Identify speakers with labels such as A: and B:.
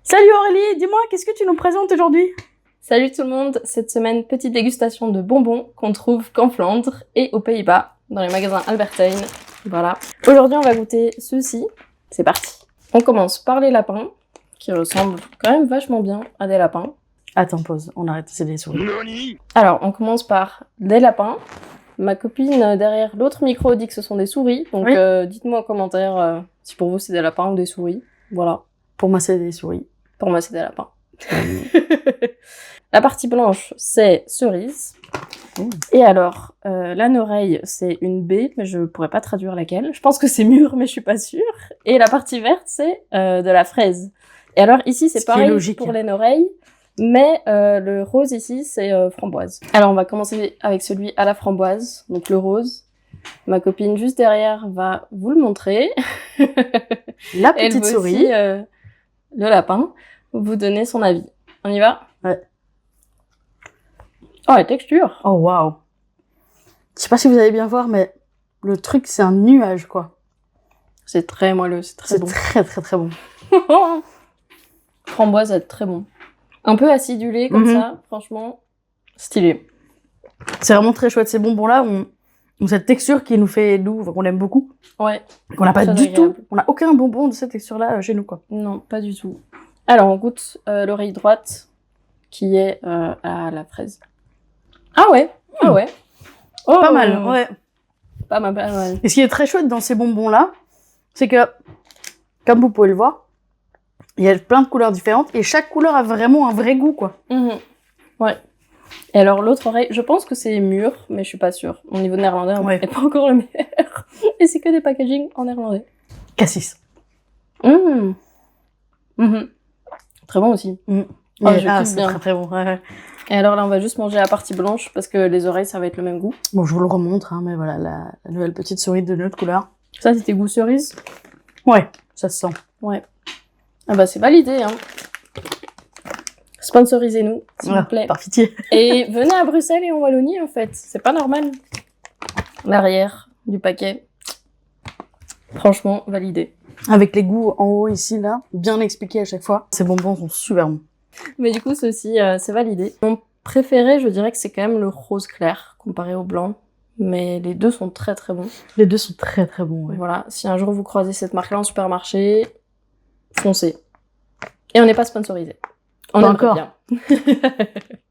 A: Salut Aurélie, dis-moi, qu'est-ce que tu nous présentes aujourd'hui?
B: Salut tout le monde, cette semaine, petite dégustation de bonbons qu'on trouve qu'en Flandre et aux Pays-Bas, dans les magasins Albertijn. Voilà. Aujourd'hui, on va goûter ceci. C'est parti. On commence par les lapins, qui ressemblent quand même vachement bien à des lapins.
A: Attends, pause, on arrête, c'est des souris.
B: Alors, on commence par des lapins. Ma copine derrière l'autre micro dit que ce sont des souris, donc
A: Oui.
B: dites-moi en commentaire si pour vous c'est des lapins ou des souris. Voilà.
A: Pour moi, c'est des souris.
B: Pour moi, c'est des lapins. La partie blanche, c'est cerise. Et alors, l'âne-oreille, c'est une baie, mais je pourrais pas traduire laquelle. Je pense que c'est mûr, mais je suis pas sûre. Et la partie verte, c'est de la fraise. Et alors ici, c'est pareil pour l'âne-oreille, mais le rose ici, c'est framboise. Alors, on va commencer avec celui à la framboise, donc le rose. Ma copine juste derrière va vous le montrer.
A: La petite souris.
B: Aussi, le lapin, vous donner son avis. On y va?
A: Ouais.
B: Oh, la texture!
A: Oh, waouh. Je sais pas si vous allez bien voir, mais le truc, c'est un nuage, quoi.
B: C'est très moelleux, c'est très bon.
A: C'est très bon.
B: Framboise, c'est très bon. Un peu acidulé, comme ça, franchement, stylé.
A: C'est vraiment très chouette. Ces bonbons-là ont cette texture qui nous fait nous, qu'on aime beaucoup.
B: Ouais.
A: Qu'on n'a pas du
B: agréable.
A: tout. On n'a aucun bonbon de cette texture-là chez nous, quoi.
B: Non, pas du tout. Alors, on goûte l'oreille droite, qui est à la fraise. Ah ouais, ah ouais. Oh,
A: Pas mal, ouais.
B: Pas mal, pas mal.
A: Et ce qui est très chouette dans ces bonbons-là, c'est que, comme vous pouvez le voir, il y a plein de couleurs différentes et chaque couleur a vraiment un vrai goût, quoi.
B: Ouais. Et alors, l'autre oreille, je pense que c'est mûr, mais je suis pas sûre. Au niveau néerlandais, on n'est pas encore le meilleur. Et c'est que des packaging en néerlandais.
A: Cassis.
B: Très bon aussi.
A: Oh, c'est très bon. Ouais.
B: Et alors là, on va juste manger la partie blanche parce que les oreilles, ça va être le même goût.
A: Bon, je vous le remontre, hein, mais voilà, la nouvelle petite souris de notre couleur.
B: Ça, c'était goût cerise?
A: Ouais, ça se sent.
B: Ouais. Ah bah, c'est validé, hein. Sponsorisez-nous, s'il vous plaît.
A: Par pitié.
B: Et venez à Bruxelles et en Wallonie, en fait. C'est pas normal. L'arrière du paquet. Franchement, validé.
A: Avec les goûts en haut ici, là, bien expliqués à chaque fois. Ces bonbons sont super bons.
B: Mais du coup, ceci, c'est validé. Mon préféré, je dirais que c'est quand même le rose clair, comparé au blanc. Mais les deux sont très très bons.
A: Les deux sont très très bons, ouais.
B: Voilà, si un jour vous croisez cette marque-là en supermarché, foncez. Et on n'est pas sponsorisé. On est encore bien.